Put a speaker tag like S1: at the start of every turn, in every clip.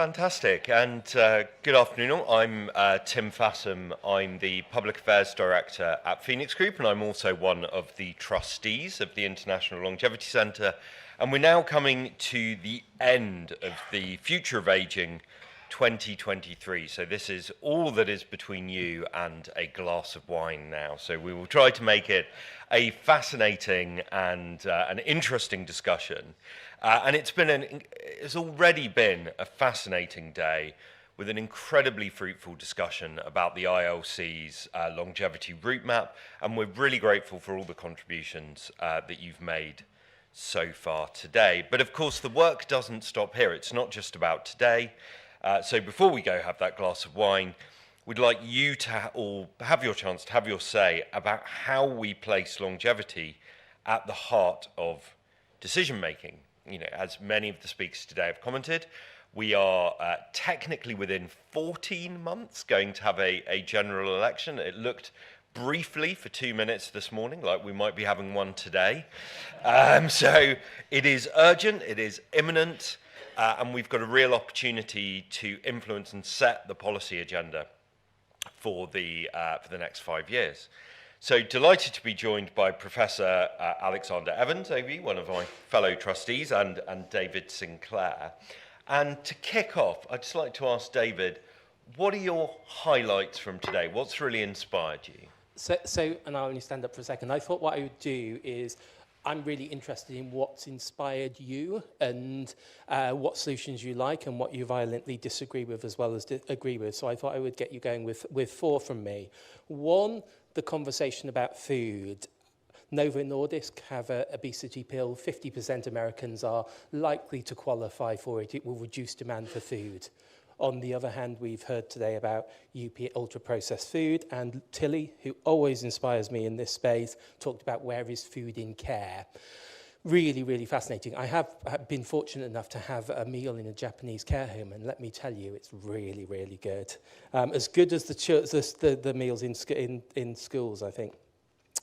S1: Fantastic, and good afternoon all. I'm Tim Fassam. I'm the Public Affairs Director at Phoenix Group, and I'm also one of the trustees of the International Longevity Centre. And we're now coming to the end of the Future of Aging 2023. So this is all that is between you and a glass of wine now. So we will try to make it a fascinating and an interesting discussion. And it's already been a fascinating day with an incredibly fruitful discussion about the ILC's longevity route map, and we're really grateful for all the contributions that you've made so far today. But of course, the work doesn't stop here. It's not just about today. So before we go have that glass of wine, we'd like you to all have your chance to have your say about how we place longevity at the heart of decision making. You know, as many of the speakers today have commented, we are technically within 14 months going to have a general election. It looked briefly for 2 minutes this morning like we might be having one today. So it is urgent, it is imminent, and we've got a real opportunity to influence and set the policy agenda for the next 5 years. So delighted to be joined by Professor Alexander Evans, OB, one of my fellow trustees, and David Sinclair. And to kick off, I'd just like to ask David, what are your highlights from today? What's really inspired you?
S2: So, and I'll only stand up for a second. I thought what I would do is, I'm really interested in what's inspired you and what solutions you like and what you violently disagree with as well as agree with. So I thought I would get you going with 4 from me. 1, the conversation about food. Novo Nordisk have an obesity pill. 50% Americans are likely to qualify for it. It will reduce demand for food. On the other hand, we've heard today about UP ultra-processed food, and Tilly, who always inspires me in this space, talked about where is food in care. Really, really fascinating. I have been fortunate enough to have a meal in a Japanese care home, and let me tell you, it's really, really good. As good as the meals in schools, I think.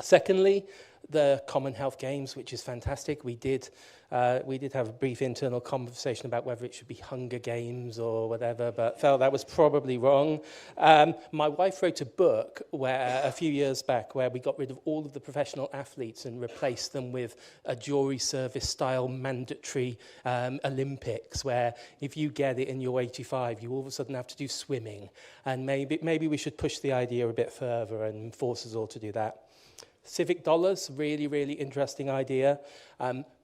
S2: Secondly, the Common Health Games, which is fantastic. We did have a brief internal conversation about whether it should be Hunger Games or whatever, but felt that was probably wrong. My wife wrote a book a few years back where we got rid of all of the professional athletes and replaced them with a jury service style mandatory Olympics, where if you get it and you're 85, you all of a sudden have to do swimming. And maybe we should push the idea a bit further and force us all to do that. Civic dollars, really, really interesting idea.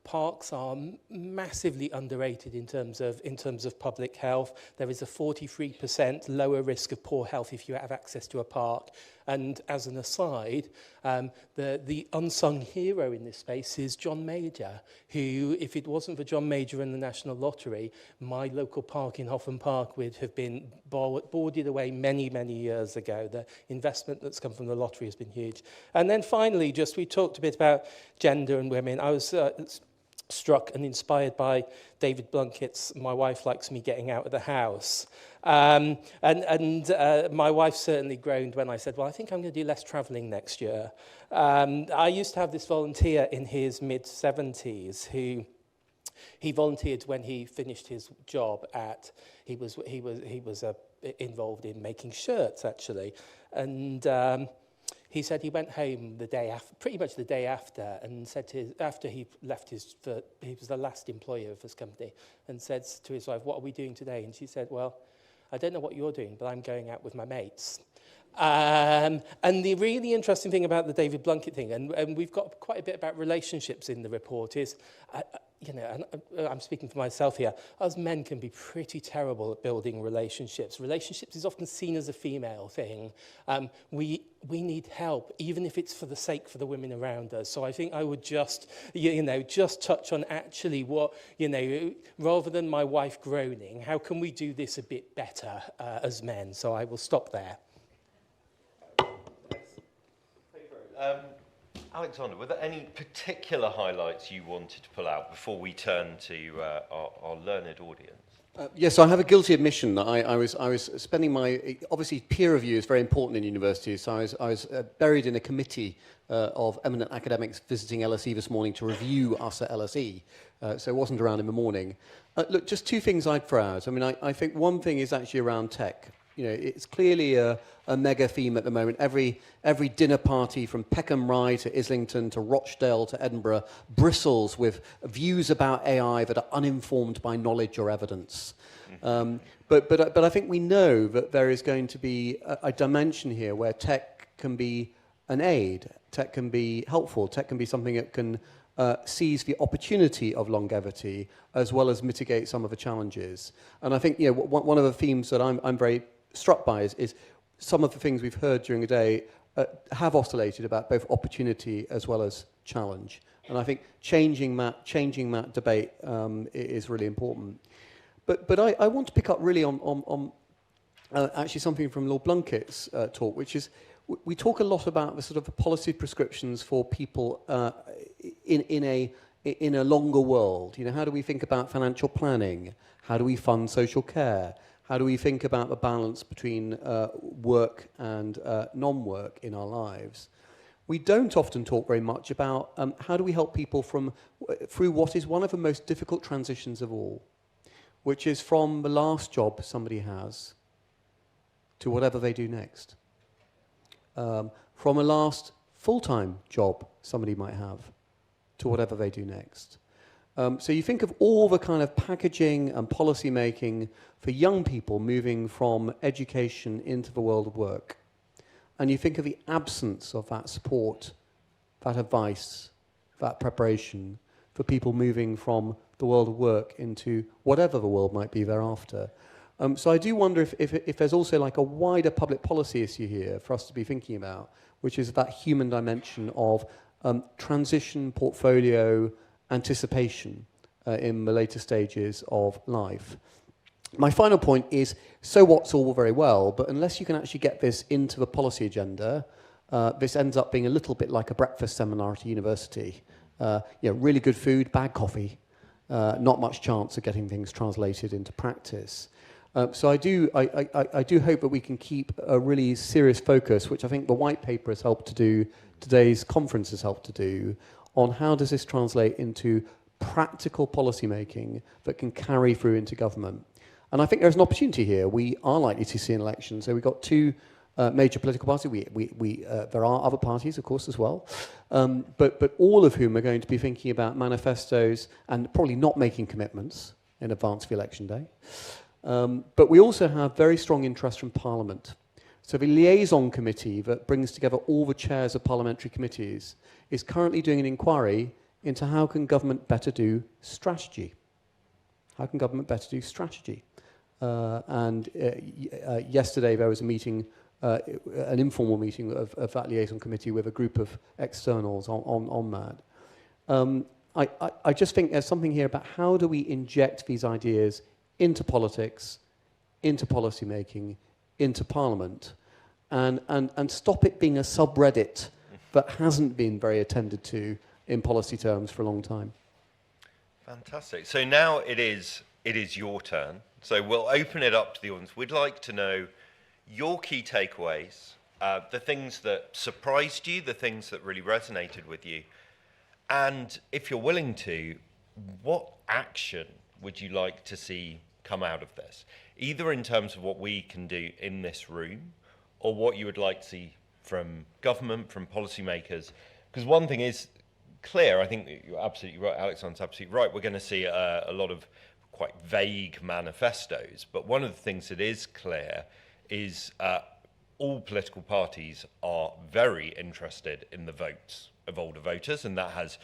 S2: Parks are massively underrated in terms of public health. There is a 43% lower risk of poor health if you have access to a park. And as an aside, the unsung hero in this space is John Major, who, if it wasn't for John Major and the National Lottery, my local park in Hoffman Park would have been boarded away many, many years ago. The investment that's come from the lottery has been huge. And then finally, we talked a bit about gender and women. I was struck and inspired by David Blunkett's "My wife likes me getting out of the house." And my wife certainly groaned when I said, well, I think I'm going to do less travelling next year. I used to have this volunteer in his mid-70s who he volunteered when he finished his job he was involved in making shirts, actually. And he said he went home pretty much the day after, and said after he left he was the last employer of his company, and said to his wife, what are we doing today? And she said, well, I don't know what you're doing, but I'm going out with my mates. And the really interesting thing about the David Blunkett thing, and we've got quite a bit about relationships in the report, is, and I'm speaking for myself here, us men can be pretty terrible at building relationships. Relationships is often seen as a female thing. We need help, even if it's for the women around us. So I think I would just touch on actually what, rather than my wife groaning, how can we do this a bit better as men? So I will stop there.
S1: Alexander, were there any particular highlights you wanted to pull out before we turn to our learned audience?
S3: Yes, I have a guilty admission. I was spending obviously peer review is very important in universities, so I was buried in a committee of eminent academics visiting LSE this morning to review us at LSE, so it wasn't around in the morning. Look, just two things I'd throw out. I mean, I think one thing is actually around tech. You know, it's clearly a mega theme at the moment. Every dinner party from Peckham Rye to Islington to Rochdale to Edinburgh bristles with views about AI that are uninformed by knowledge or evidence. But I think we know that there is going to be a dimension here where tech can be an aid, tech can be helpful, tech can be something that can seize the opportunity of longevity as well as mitigate some of the challenges. And I think, you know, one of the themes that I'm very struck by is some of the things we've heard during the day have oscillated about both opportunity as well as challenge. And I think changing that debate is really important. But I want to pick up really on actually something from Lord Blunkett's talk, which is we talk a lot about the sort of the policy prescriptions for people in a longer world. You know, how do we think about financial planning? How do we fund social care? How do we think about the balance between work and non-work in our lives? We don't often talk very much about how do we help people through what is one of the most difficult transitions of all, which is from the last job somebody has to whatever they do next. From a last full-time job somebody might have to whatever they do next. So you think of all the kind of packaging and policy making for young people moving from education into the world of work. And you think of the absence of that support, that advice, that preparation for people moving from the world of work into whatever the world might be thereafter. So I do wonder if there's also like a wider public policy issue here for us to be thinking about, which is that human dimension of transition, portfolio, anticipation in the later stages of life. My final point is, so what's all very well, but unless you can actually get this into the policy agenda, this ends up being a little bit like a breakfast seminar at a university. You know, really good food, bad coffee, not much chance of getting things translated into practice. So I do hope that we can keep a really serious focus, which I think the white paper has helped to do, today's conference has helped to do, on how does this translate into practical policy making that can carry through into government. And I think there's an opportunity here. We are likely to see an election. So we've got two major political parties. There are other parties, of course, as well. But all of whom are going to be thinking about manifestos and probably not making commitments in advance of election day. But we also have very strong interest from Parliament. So the liaison committee that brings together all the chairs of parliamentary committees is currently doing an inquiry into how can government better do strategy. How can government better do strategy? Yesterday there was a meeting, an informal meeting of that liaison committee with a group of externals on that. I just think there's something here about how do we inject these ideas into politics, into policy making, into Parliament, and stop it being a subreddit that hasn't been very attended to in policy terms for a long time.
S1: Fantastic. So now it is your turn. So we'll open it up to the audience. We'd like to know your key takeaways, the things that surprised you, the things that really resonated with you, and if you're willing to, what action would you like to see come out of this? Either in terms of what we can do in this room, or what you would like to see from government, from policymakers. Because one thing is clear, I think you're absolutely right, Alexander's absolutely right, we're going to see a lot of quite vague manifestos, but one of the things that is clear is all political parties are very interested in the votes of older voters, and that has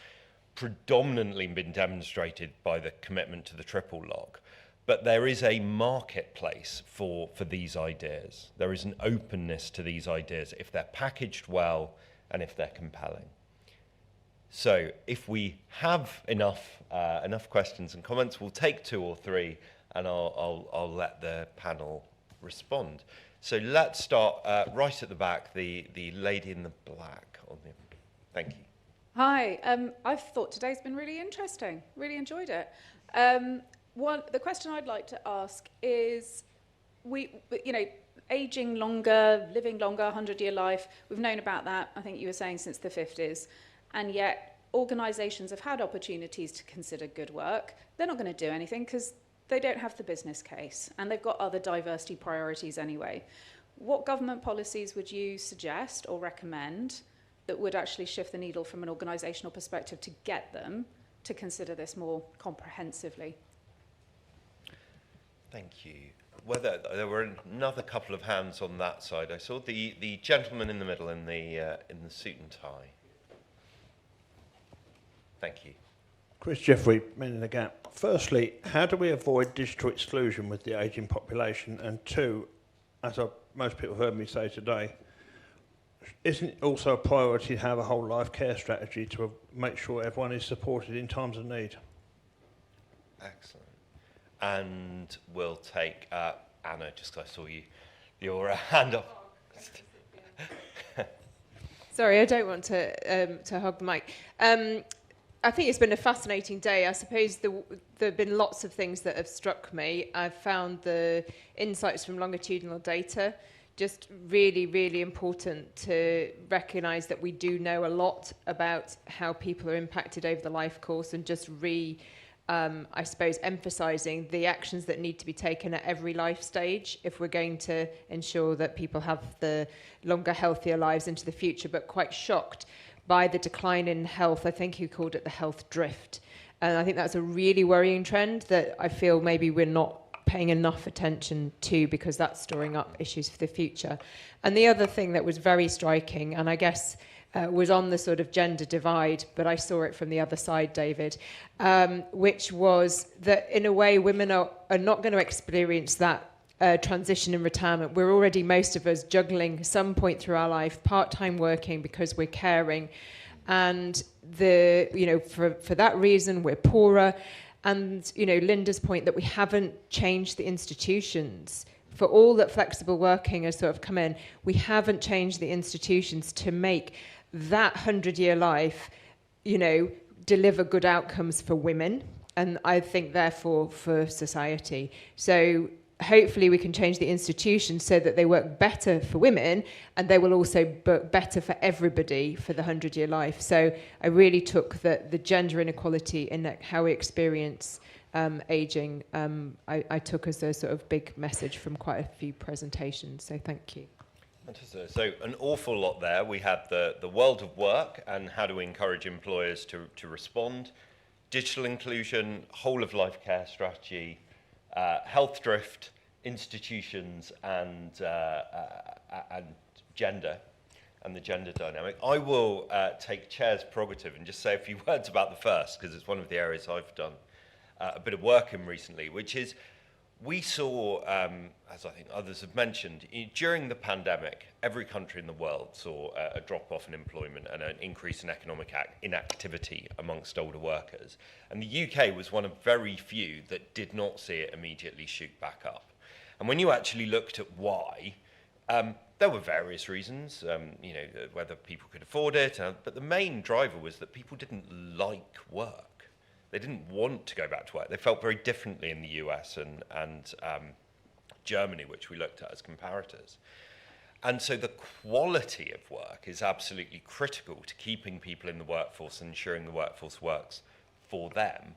S1: predominantly been demonstrated by the commitment to the triple lock. But there is a marketplace for these ideas. There is an openness to these ideas if they're packaged well and if they're compelling. So if we have enough questions and comments, we'll take 2 or 3, and I'll let the panel respond. So let's start right at the back, the lady in the black. Thank you.
S4: Hi, I've thought today's been really interesting. Really enjoyed it. The question I'd like to ask is, aging longer, living longer, 100-year life. We've known about that, I think you were saying, since the 50s. And yet organisations have had opportunities to consider good work, they're not going to do anything because they don't have the business case and they've got other diversity priorities anyway. What government policies would you suggest or recommend that would actually shift the needle from an organisational perspective to get them to consider this more comprehensively?
S1: Thank you. There were another couple of hands on that side. I saw the gentleman in the middle in the suit and tie. Thank you.
S5: Chris Jeffrey, Men in the Gap. Firstly, how do we avoid digital exclusion with the ageing population? And two, as most people heard me say today, isn't it also a priority to have a whole life care strategy to make sure everyone is supported in times of need?
S1: Excellent. And we'll take Anna, just because I saw your hand up.
S6: Sorry, I don't want to hog the mic. I think it's been a fascinating day. I suppose there have been lots of things that have struck me. I've found the insights from longitudinal data just really, really important to recognise that we do know a lot about how people are impacted over the life course, and just I suppose, emphasising the actions that need to be taken at every life stage if we're going to ensure that people have the longer, healthier lives into the future. But quite shocked by the decline in health. I think you called it the health drift. And I think that's a really worrying trend that I feel maybe we're not paying enough attention to, because that's storing up issues for the future. And the other thing that was very striking, and I guess was on the sort of gender divide, but I saw it from the other side, David, which was that in a way women are not going to experience that transition in retirement. We're already, most of us, juggling some point through our life, part-time working because we're caring, and for that reason we're poorer. And Linda's point that we haven't changed the institutions. For all that flexible working has sort of come in, we haven't changed the institutions to make that 100-year life, deliver good outcomes for women, and I think therefore for society. So hopefully we can change the institutions so that they work better for women, and they will also work better for everybody for the 100-year life. So I really took the gender inequality in how we experience ageing, I took as a sort of big message from quite a few presentations. So thank you.
S1: Fantastic. So an awful lot there. We had the world of work and how to encourage employers to respond, digital inclusion, whole of life care strategy, health drift, institutions, and gender, and the gender dynamic. I will take Chair's prerogative and just say a few words about the first, because it's one of the areas I've done a bit of work in recently, which is we saw, as I think others have mentioned, during the pandemic, every country in the world saw a drop-off in employment and an increase in economic inactivity amongst older workers. And the UK was one of very few that did not see it immediately shoot back up. And when you actually looked at why, there were various reasons, whether people could afford it, but the main driver was that people didn't like work. They didn't want to go back to work. They felt very differently in the US and Germany, which we looked at as comparators. And so the quality of work is absolutely critical to keeping people in the workforce and ensuring the workforce works for them.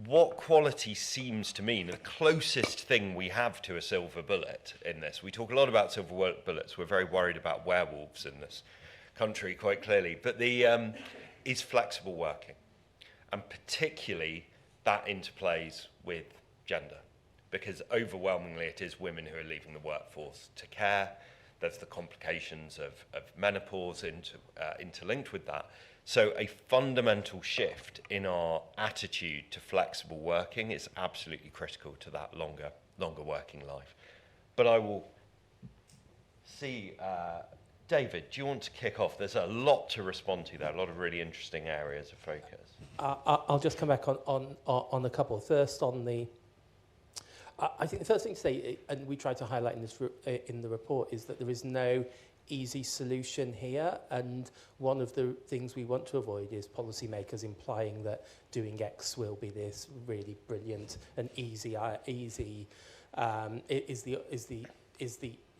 S1: What quality seems to mean, the closest thing we have to a silver bullet in this, we talk a lot about silver bullets, we're very worried about werewolves in this country quite clearly, but is flexible working. And particularly that interplays with gender, because overwhelmingly it is women who are leaving the workforce to care. There's the complications of menopause interlinked with that. So a fundamental shift in our attitude to flexible working is absolutely critical to that longer working life. But I will see, David, do you want to kick off? There's a lot to respond to there, a lot of really interesting areas of focus.
S2: I'll just come back on a couple. First, on the, I think the first thing to say, and we try to highlight in the report, is that there is no easy solution here, and one of the things we want to avoid is policymakers implying that doing X will be this really brilliant and easy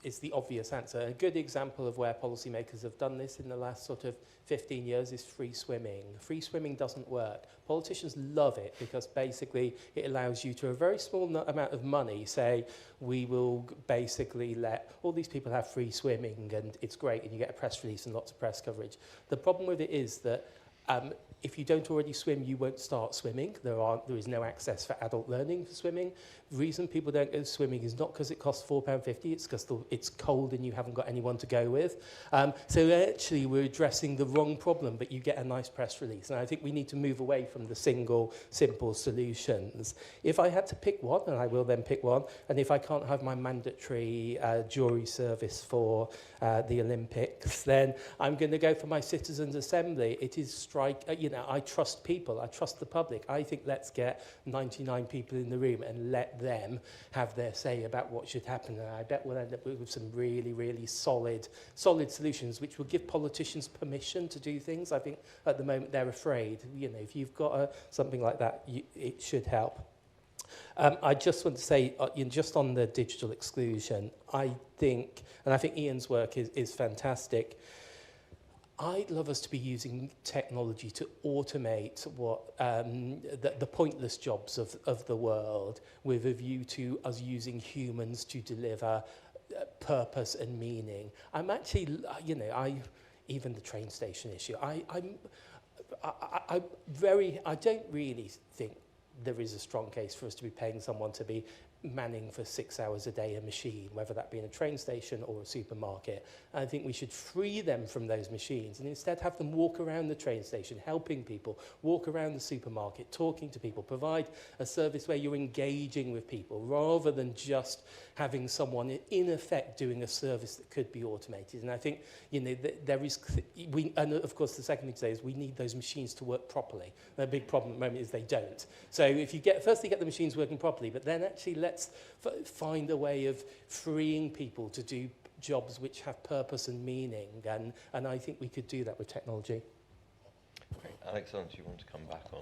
S2: is the obvious answer. A good example of where policymakers have done this in the last sort of 15 years is free swimming. Free swimming doesn't work. Politicians love it because basically it allows you to a very small amount of money say, we will basically let all these people have free swimming and it's great and you get a press release and lots of press coverage. The problem with it is that if you don't already swim, you won't start swimming. There is no access for adult learning for swimming. The reason people don't go swimming is not because it costs £4.50, it's because it's cold and you haven't got anyone to go with. So actually we're addressing the wrong problem, but you get a nice press release. And I think we need to move away from the single, simple solutions. If I had to pick one, and I will then pick one, and if I can't have my mandatory jury service for the Olympics, then I'm going to go for my citizens' assembly. It is I trust people, I trust the public. I think let's get 99 people in the room and let them have their say about what should happen. And I bet we'll end up with some really, really solid solutions which will give politicians permission to do things. I think at the moment they're afraid. If you've got something like that, it should help. I just want to say, just on the digital exclusion, I think Ian's work is fantastic. I'd love us to be using technology to automate what the pointless jobs of the world with a view to us using humans to deliver purpose and meaning. I'm actually, even the train station issue, I don't really think there is a strong case for us to be paying someone to be manning for 6 hours a day a machine, whether that be in a train station or a supermarket. I think we should free them from those machines and instead have them walk around the train station, helping people, walk around the supermarket, talking to people, provide a service where you're engaging with people rather than just having someone in effect doing a service that could be automated. And I think, there is, and of course the second thing to say is we need those machines to work properly. The big problem at the moment is they don't. So if you get the machines working properly, but then actually let's find a way of freeing people to do jobs which have purpose and meaning, and I think we could do that with technology.
S1: Great. Alexander, do you want to come back on?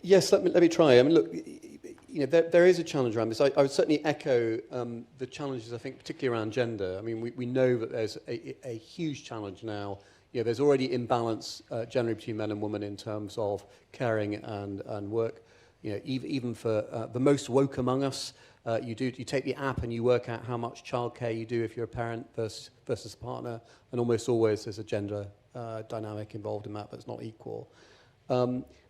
S3: Yes, let me try. I mean, look, there is a challenge around this. I would certainly echo the challenges, I think, particularly around gender. I mean, we know that there's a huge challenge now. There's already imbalance generally between men and women in terms of caring and work. Even for the most woke among us, you take the app and you work out how much childcare you do if you're a parent versus a partner, and almost always there's a gender dynamic involved in that that's not equal.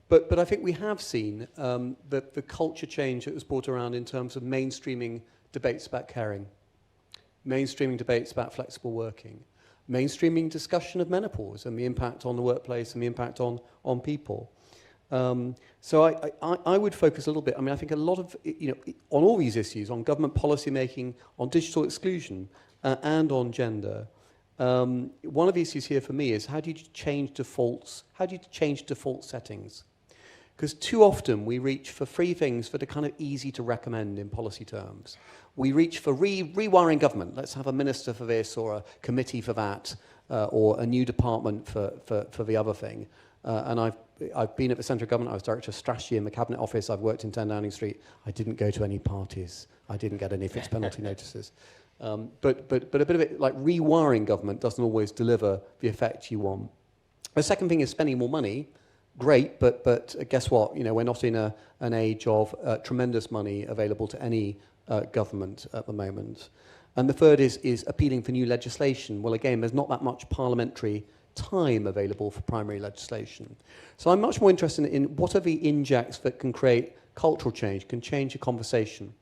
S3: But I think we have seen the culture change that was brought around in terms of mainstreaming debates about caring, mainstreaming debates about flexible working, mainstreaming discussion of menopause and the impact on the workplace and the impact on people. So I would focus a little bit. I mean, I think a lot of, on all these issues, on government policy making, on digital exclusion, and on gender. One of the issues here for me is how do you change defaults? How do you change default settings? Because too often we reach for free things that are kind of easy to recommend in policy terms. We reach for rewiring government. Let's have a minister for this or a committee for that or a new department for the other thing. And I've been at the centre of government. I was director of strategy in the cabinet office. I've worked in 10 Downing Street. I didn't go to any parties. I didn't get any fixed penalty notices. But a bit of it, like rewiring government doesn't always deliver the effect you want. The second thing is spending more money. Great, but guess what? We're not in an age of tremendous money available to any government at the moment. And the third is appealing for new legislation. Well, again, there's not that much parliamentary time available for primary legislation. So I'm much more interested in what are the injects that can create cultural change, can change a conversation.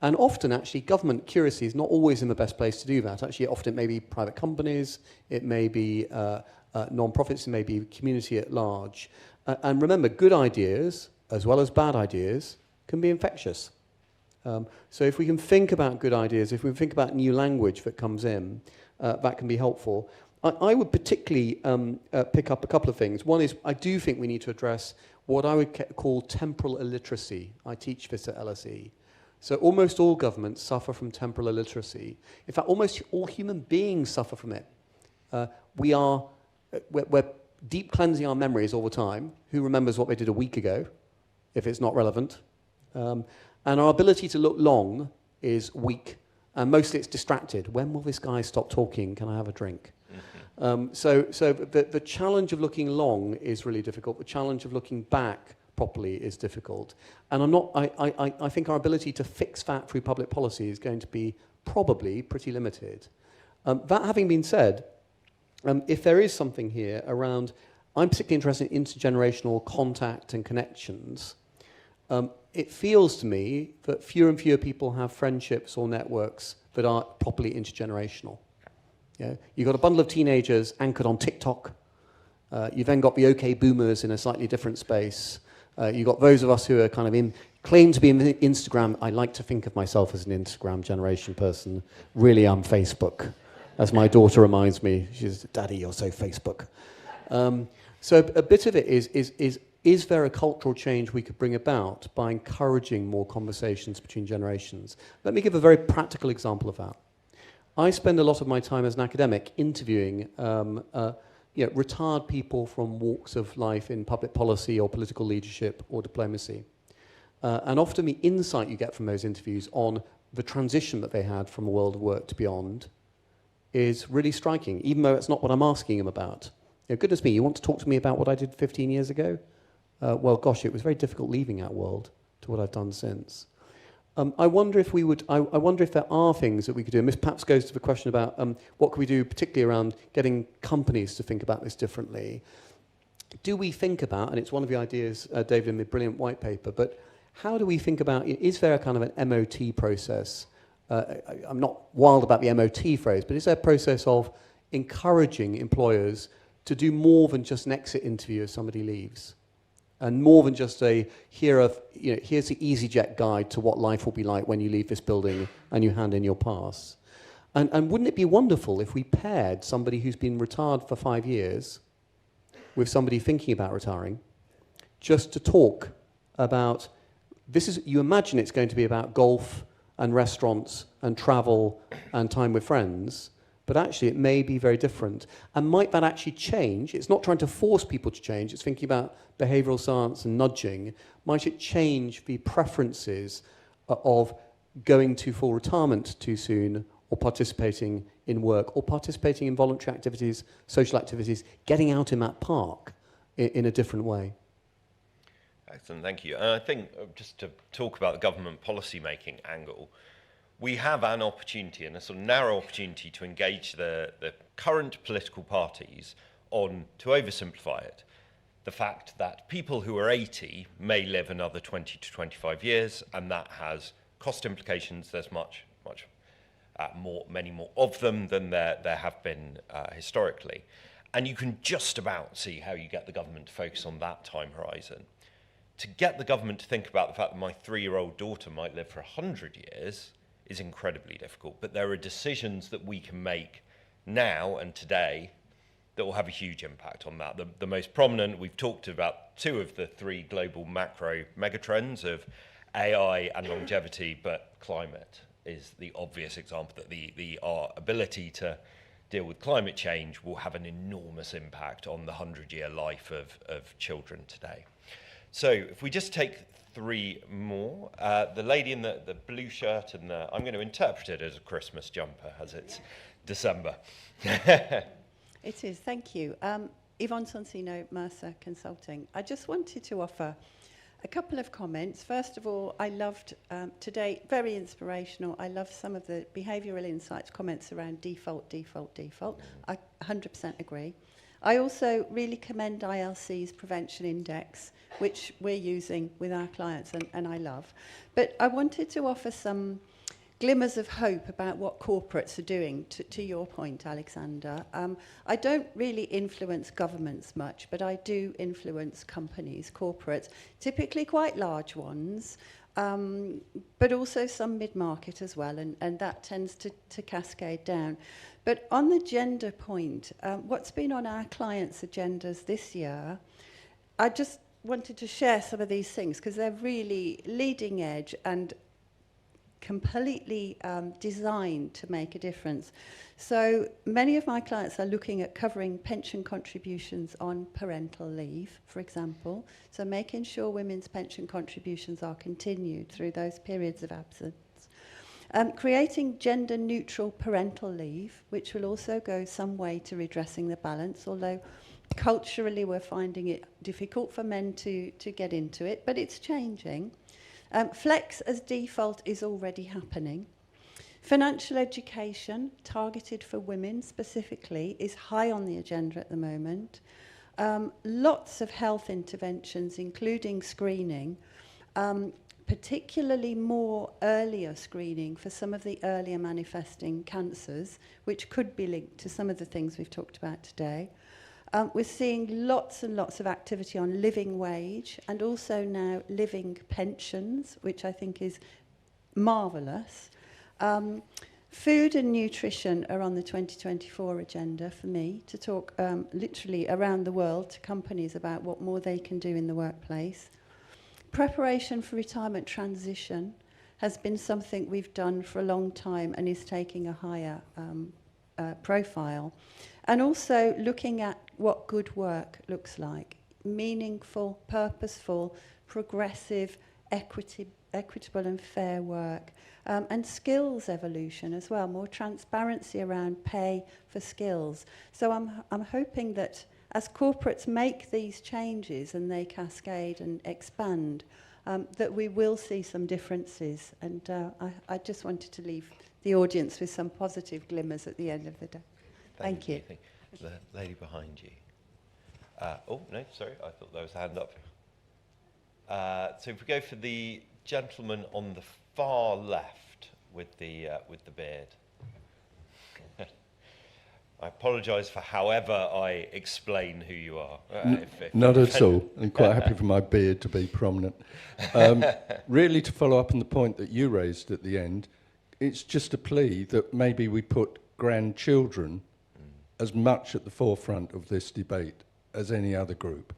S3: And often, actually, government, curiously, is not always in the best place to do that. Actually, often it may be private companies, it may be non-profits, it may be community at large. And remember, good ideas, as well as bad ideas, can be infectious. So if we can think about good ideas, if we think about new language that comes in, that can be helpful. I would particularly pick up a couple of things. One is, I do think we need to address what I would call temporal illiteracy. I teach this at LSE. So almost all governments suffer from temporal illiteracy. In fact, almost all human beings suffer from it. We're deep cleansing our memories all the time. Who remembers what they did a week ago, if it's not relevant? And our ability to look long is weak And mostly it's distracted. When will this guy stop talking? Can I have a drink? So the challenge of looking long is really difficult. The challenge of looking back properly is difficult. And I think our ability to fix that through public policy is going to be probably pretty limited. That having been said, if there is something here around, I'm particularly interested in intergenerational contact and connections. It feels to me that fewer and fewer people have friendships or networks that are properly intergenerational. Yeah? You've got a bundle of teenagers anchored on TikTok. You've then got the OK boomers in a slightly different space. You've got those of us who are kind of claim to be in Instagram. I like to think of myself as an Instagram generation person. Really, I'm Facebook. As my daughter reminds me, she says, "Daddy, you're so Facebook." So a bit of it is there a cultural change we could bring about by encouraging more conversations between generations? Let me give a very practical example of that. I spend a lot of my time as an academic interviewing retired people from walks of life in public policy or political leadership or diplomacy. And often the insight you get from those interviews on the transition that they had from the world of work to beyond is really striking, even though it's not what I'm asking them about. Goodness me, you want to talk to me about what I did 15 years ago? Well, gosh, it was very difficult leaving that world to what I've done since. I wonder if I wonder if there are things that we could do, and this perhaps goes to the question about what can we do particularly around getting companies to think about this differently. Do we think about, and it's one of the ideas, David, in the brilliant white paper, but how do we think about, is there a kind of an MOT process? I'm not wild about the MOT phrase, but is there a process of encouraging employers to do more than just an exit interview if somebody leaves? And more than just here's the EasyJet guide to what life will be like when you leave this building and you hand in your pass. And wouldn't it be wonderful if we paired somebody who's been retired for 5 years with somebody thinking about retiring, just to talk about, you imagine it's going to be about golf and restaurants and travel and time with friends, but actually it may be very different. And might that actually change? It's not trying to force people to change, it's thinking about behavioural science and nudging. Might it change the preferences of going to full retirement too soon, or participating in work, or participating in voluntary activities, social activities, getting out in that park in a different way?
S1: Excellent, thank you. And I think just to talk about the government policy making angle, we have an opportunity, and a sort of narrow opportunity, to engage the current political parties on, to oversimplify it, the fact that people who are 80 may live another 20 to 25 years, and that has cost implications. There's many more of them than there have been historically. And you can just about see how you get the government to focus on that time horizon. To get the government to think about the fact that my 3-year-old daughter might live for 100 years is incredibly difficult. But there are decisions that we can make now and today that will have a huge impact on that. The most prominent, we've talked about 2 of the 3 global macro megatrends of AI and longevity, but climate is the obvious example that our ability to deal with climate change will have an enormous impact on the 100-year life of children today. So if we just take 3 more, the lady in the blue shirt, and I'm going to interpret it as a Christmas jumper, as it's December.
S7: It is, thank you. Yvonne Sonsino, Mercer Consulting. I just wanted to offer a couple of comments. First of all, I loved today, very inspirational. I love some of the behavioural insights comments around default. I 100% agree. I also really commend ILC's Prevention Index, which we're using with our clients, and I love. But I wanted to offer some glimmers of hope about what corporates are doing, to your point, Alexander. I don't really influence governments much, but I do influence companies, corporates, typically quite large ones, but also some mid-market as well, and that tends to cascade down. But on the gender point, what's been on our clients' agendas this year, I just wanted to share some of these things because they're really leading edge and completely designed to make a difference. So many of my clients are looking at covering pension contributions on parental leave, for example. So making sure women's pension contributions are continued through those periods of absence. Creating gender-neutral parental leave, which will also go some way to redressing the balance, although culturally we're finding it difficult for men to get into it, but it's changing. Flex as default is already happening. Financial education, targeted for women specifically, is high on the agenda at the moment. Lots of health interventions, including screening, particularly more earlier screening for some of the earlier manifesting cancers, which could be linked to some of the things we've talked about today. We're seeing lots and lots of activity on living wage and also now living pensions, which I think is marvellous. Food and nutrition are on the 2024 agenda for me to talk literally around the world to companies about what more they can do in the workplace. Preparation for retirement transition has been something we've done for a long time and is taking a higher profile. And also looking at what good work looks like. Meaningful, purposeful, progressive, equitable and fair work. And skills evolution as well, more transparency around pay for skills. So I'm hoping that as corporates make these changes and they cascade and expand, that we will see some differences. And I just wanted to leave the audience with some positive glimmers at the end of the day. Thank you.
S1: The lady behind you. Oh, no, sorry, I thought there was a hand up. So if we go for the gentleman on the far left with the beard. I apologise for however I explain who you are.
S8: Not at all. I'm quite happy for my beard to be prominent. Really, to follow up on the point that you raised at the end, it's just a plea that maybe we put grandchildren as much at the forefront of this debate as any other group.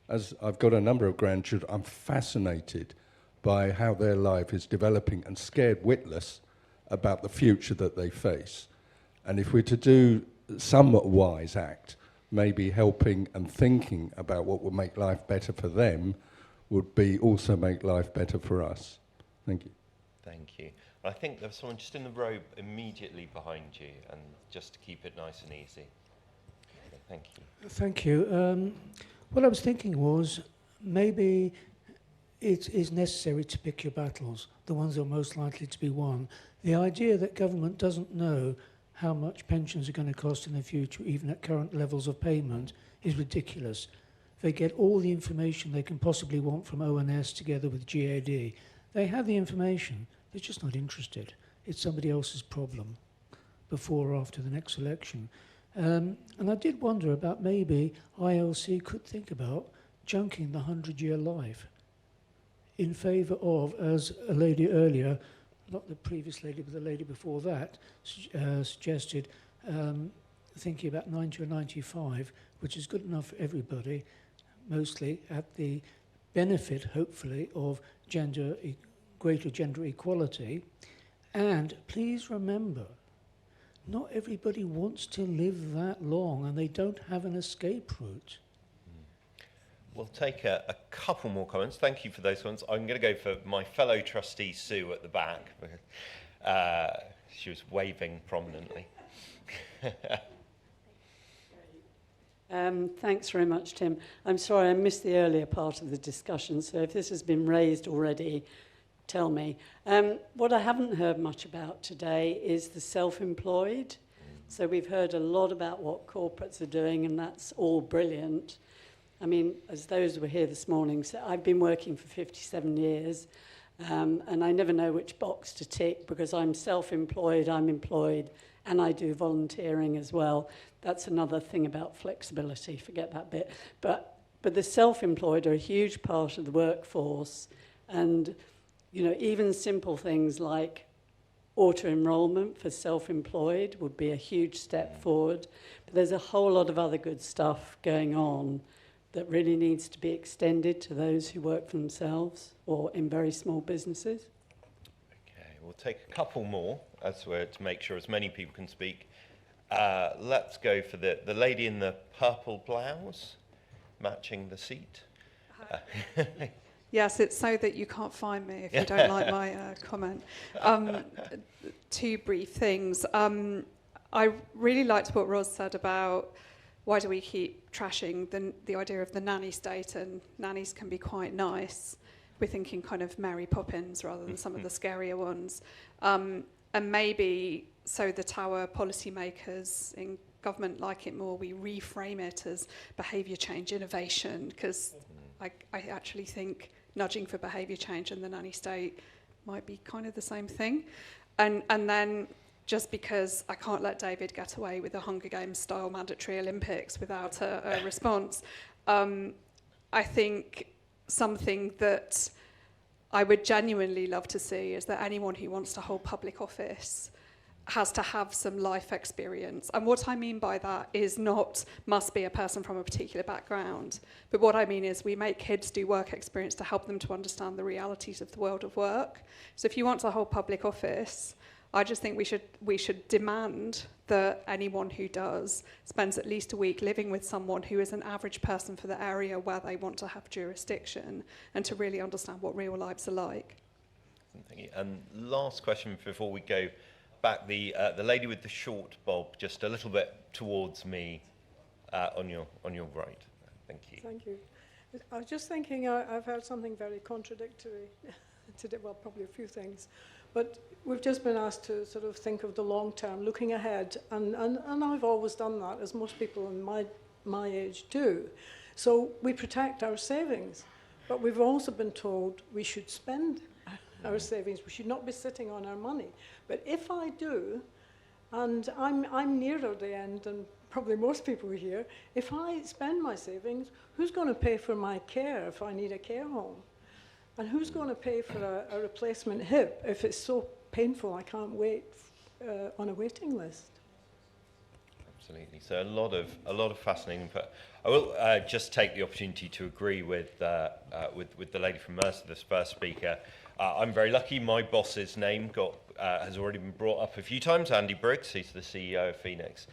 S8: As I've got a number of grandchildren, I'm fascinated by how their life is developing and scared witless about the future that they face. And if we're to do some wise act, maybe helping and thinking about what would make life better for them would be also make life better for us. Thank you.
S1: Thank you. I think there's someone just in the row immediately behind you, and just to keep it nice and easy. Okay, thank you.
S9: Thank you. What I was thinking was maybe it is necessary to pick your battles, the ones that are most likely to be won. The idea that government doesn't know how much pensions are going to cost in the future, even at current levels of payment, is ridiculous. They get all the information they can possibly want from ONS together with GAD. They have the information, they're just not interested. It's somebody else's problem before or after the next election. And I did wonder about maybe ILC could think about junking the 100-year life in favour of, as a lady earlier, not the previous lady, but the lady before that, suggested, thinking about 90 or 95, which is good enough for everybody, mostly at the benefit, hopefully, of greater gender equality. And please remember, not everybody wants to live that long, and they don't have an escape route.
S1: We'll take a couple more comments. Thank you for those comments. I'm going to go for my fellow trustee, Sue, at the back. She was waving prominently.
S10: Thanks very much, Tim. I'm sorry I missed the earlier part of the discussion, so if this has been raised already, tell me. What I haven't heard much about today is the self-employed. So we've heard a lot about what corporates are doing, and that's all brilliant. I mean, as those who were here this morning, so I've been working for 57 years, and I never know which box to tick because I'm self-employed, I'm employed, and I do volunteering as well. That's another thing about flexibility, forget that bit. But the self-employed are a huge part of the workforce, and you know, even simple things like auto-enrollment for self-employed would be a huge step forward. But there's a whole lot of other good stuff going on that really needs to be extended to those who work for themselves or in very small businesses.
S1: Okay, we'll take a couple more as we're to make sure as many people can speak. Let's go for the lady in the purple blouse, matching the seat.
S11: Yes, it's so that you can't find me if you don't like my comment. Two brief things. I really liked what Ros said about why do we keep trashing the idea of the nanny state, and nannies can be quite nice. We're thinking kind of Mary Poppins rather than some of the scarier ones. And maybe so that our policymakers in government like it more, we reframe it as behaviour change innovation, because I actually think nudging for behaviour change and the nanny state might be kind of the same thing. And then just because I can't let David get away with a Hunger Games style mandatory Olympics without a response, I think something that I would genuinely love to see is that anyone who wants to hold public office has to have some life experience. And what I mean by that is not must be a person from a particular background, but what I mean is we make kids do work experience to help them to understand the realities of the world of work. So if you want to hold public office, I just think we should demand that anyone who does spends at least a week living with someone who is an average person for the area where they want to have jurisdiction, and to really understand what real lives are like.
S1: Thank you. And last question before we go back, the lady with the short bob, just a little bit towards me, on your right. Thank you.
S12: Thank you. I was just thinking, I've heard something very contradictory today. Well, probably a few things, but we've just been asked to sort of think of the long term, looking ahead, and I've always done that, as most people in my age do. So we protect our savings, but we've also been told we should spend our savings. We should not be sitting on our money. But if I do, and I'm nearer the end than probably most people here, if I spend my savings, who's going to pay for my care if I need a care home? And who's going to pay for a replacement hip if it's so painful I can't wait on a waiting list?
S1: Absolutely. So a lot of fascinating. But I will just take the opportunity to agree with the lady from Mercer, this first speaker. I'm very lucky. My boss's name has already been brought up a few times. Andy Briggs, he's the CEO of Phoenix,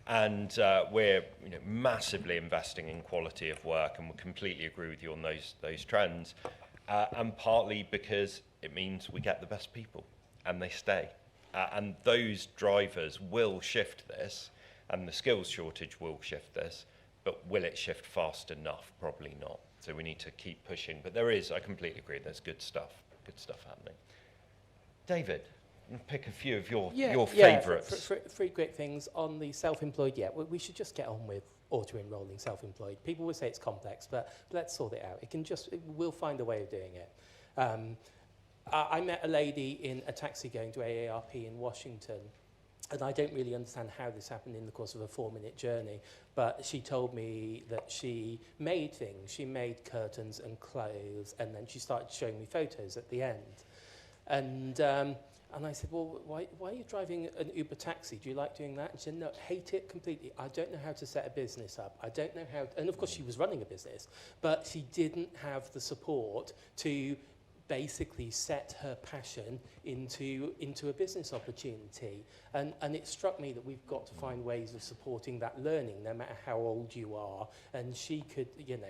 S1: and we're massively investing in quality of work, and we completely agree with you on those trends. And partly because it means we get the best people and they stay. And those drivers will shift this, and the skills shortage will shift this, but will it shift fast enough? Probably not. So we need to keep pushing. But I completely agree, there's good stuff happening. David, pick a few of your favourites.
S2: Three great things. On the self-employed, we should just get on with auto-enrolling self-employed. People will say it's complex, but let's sort it out. We'll find a way of doing it. I met a lady in a taxi going to AARP in Washington, and I don't really understand how this happened in the course of a 4-minute journey, but she told me that she made things. She made curtains and clothes, and then she started showing me photos at the end. And I said, well, why are you driving an Uber taxi? Do you like doing that? And she said, no, hate it completely. I don't know how to set a business up. I don't know how, and of course she was running a business, but she didn't have the support to basically set her passion into a business opportunity. And it struck me that we've got to find ways of supporting that learning, no matter how old you are. And she could,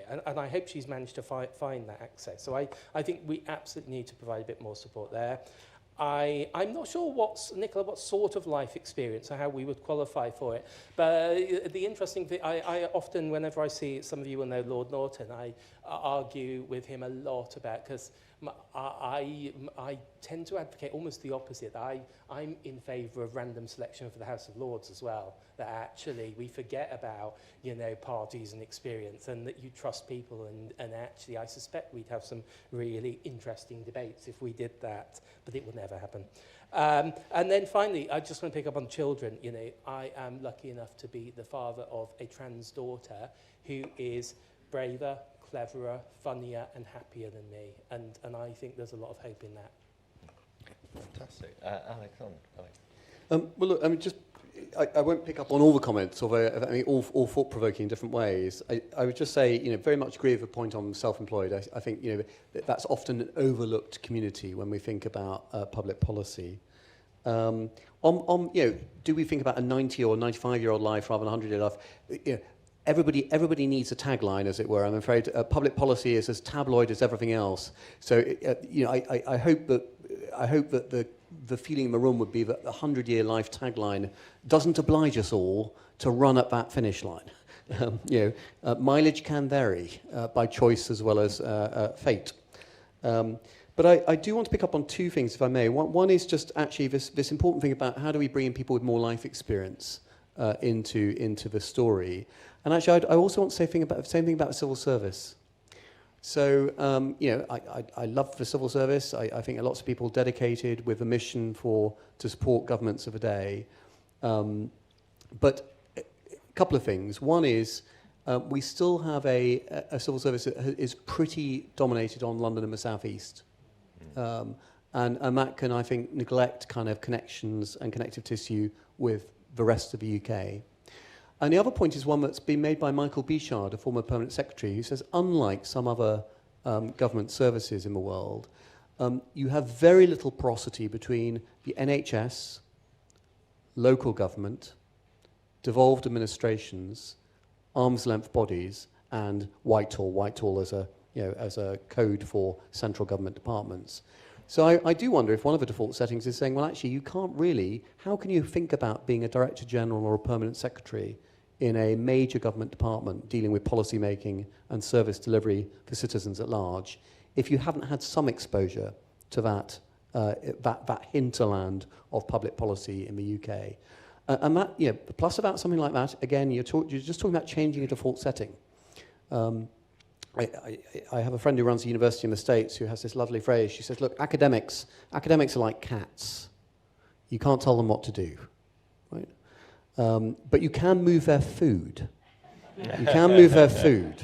S2: and I hope she's managed to find that access. So I think we absolutely need to provide a bit more support there. I'm not sure what sort of life experience or how we would qualify for it. But the interesting thing, I often, whenever I see, some of you will know Lord Norton, I argue with him a lot about, because I tend to advocate almost the opposite. I'm in favour of random selection for the House of Lords as well, that actually we forget about, parties and experience, and that you trust people, and actually I suspect we'd have some really interesting debates if we did that, but it will never happen. And then finally, I just want to pick up on children. I am lucky enough to be the father of a trans daughter who is braver, cleverer, funnier and happier than me, and I think there's a lot of hope in that.
S1: Fantastic. Alex,
S3: Well, look, I won't pick up on all the comments, although all thought-provoking in different ways. I would just say, very much agree with the point on self-employed. I think, that's often an overlooked community when we think about public policy. Do we think about a 90 or 95-year-old life rather than a 100-year life? everybody needs a tagline, as it were. I'm afraid public policy is as tabloid as everything else. So I hope that the feeling in the room would be that the 100-year life tagline doesn't oblige us all to run at that finish line. Mileage can vary by choice as well as fate. But I do want to pick up on two things, if I may. One is just actually this important thing about how do we bring in people with more life experience into the story. And actually, I also want to say the same thing about the civil service. So, I love the civil service. I think lots of people dedicated with a mission to support governments of the day. But a couple of things. One is we still have a civil service that is pretty dominated on London and the South East. And that can, I think, neglect kind of connections and connective tissue with the rest of the UK. And the other point is one that's been made by Michael Bichard, a former permanent secretary, who says, unlike some other government services in the world, you have very little porosity between the NHS, local government, devolved administrations, arm's-length bodies, and Whitehall as a code for central government departments. So I do wonder if one of the default settings is saying, well, actually, you can't really, how can you think about being a Director General or a Permanent Secretary in a major government department dealing with policy making and service delivery for citizens at large if you haven't had some exposure to that hinterland of public policy in the UK? And that, the plus about something like that, again, you're just talking about changing a default setting. I have a friend who runs a university in the States who has this lovely phrase. She says, look, academics are like cats. You can't tell them what to do, right? But you can move their food. You can move their food.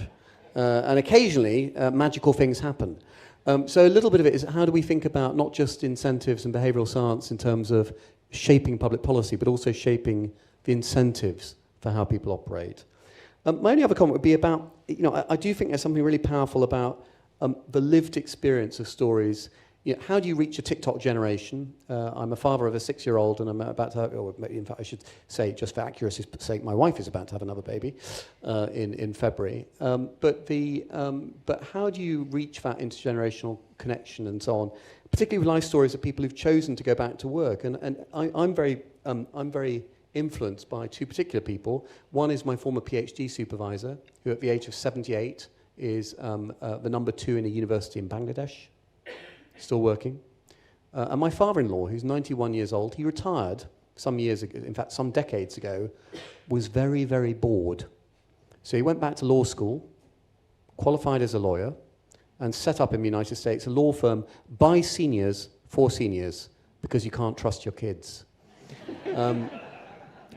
S3: And occasionally, magical things happen. So a little bit of it is how do we think about not just incentives and behavioural science in terms of shaping public policy, but also shaping the incentives for how people operate. My only other comment would be about, I do think there's something really powerful about the lived experience of stories. How do you reach a TikTok generation? I'm a father of a 6-year-old, and I'm about to have, or in fact I should say, just for accuracy's sake, my wife is about to have another baby in February. But how do you reach that intergenerational connection and so on, particularly with life stories of people who've chosen to go back to work? And I'm very influenced by two particular people. One is my former PhD supervisor, who at the age of 78 is the number 2 in a university in Bangladesh, still working. And my father-in-law, who's 91 years old, he retired some years ago, in fact, some decades ago, was very, very bored. So he went back to law school, qualified as a lawyer, and set up in the United States a law firm by seniors for seniors, because you can't trust your kids.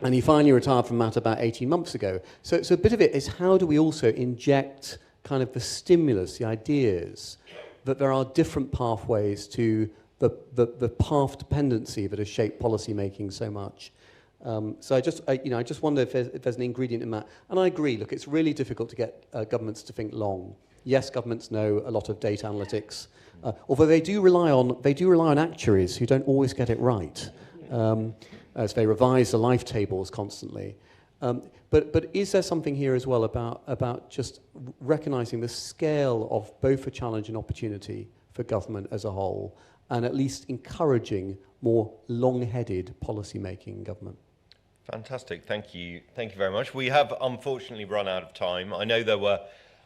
S3: And he finally retired from that about 18 months ago. So a bit of it is how do we also inject kind of the stimulus, the ideas, that there are different pathways to the path dependency that has shaped policy making so much. So I just wonder if there's an ingredient in that. And I agree, look, it's really difficult to get governments to think long. Yes, governments know a lot of data analytics, although they do rely on actuaries who don't always get it right. As they revise the life tables constantly. But is there something here as well about just recognising the scale of both a challenge and opportunity for government as a whole, and at least encouraging more long-headed policy making in government?
S1: Fantastic, thank you very much. We have unfortunately run out of time. I know there were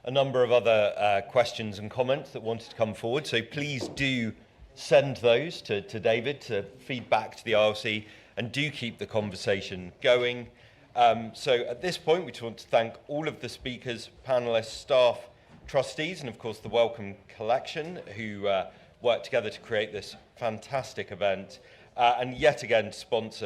S1: a number of other questions and comments that wanted to come forward, so please do send those to David to feed back to the ILC, and do keep the conversation going. So at this point, we just want to thank all of the speakers, panelists, staff, trustees, and of course the Wellcome Collection, who worked together to create this fantastic event. And yet again, thank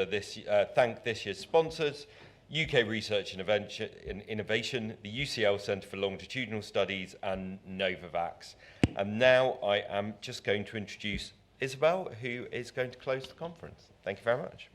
S1: this year's sponsors, UK Research and Innovation, the UCL Centre for Longitudinal Studies, and Novavax. And now I am just going to introduce Isabel, who is going to close the conference. Thank you very much.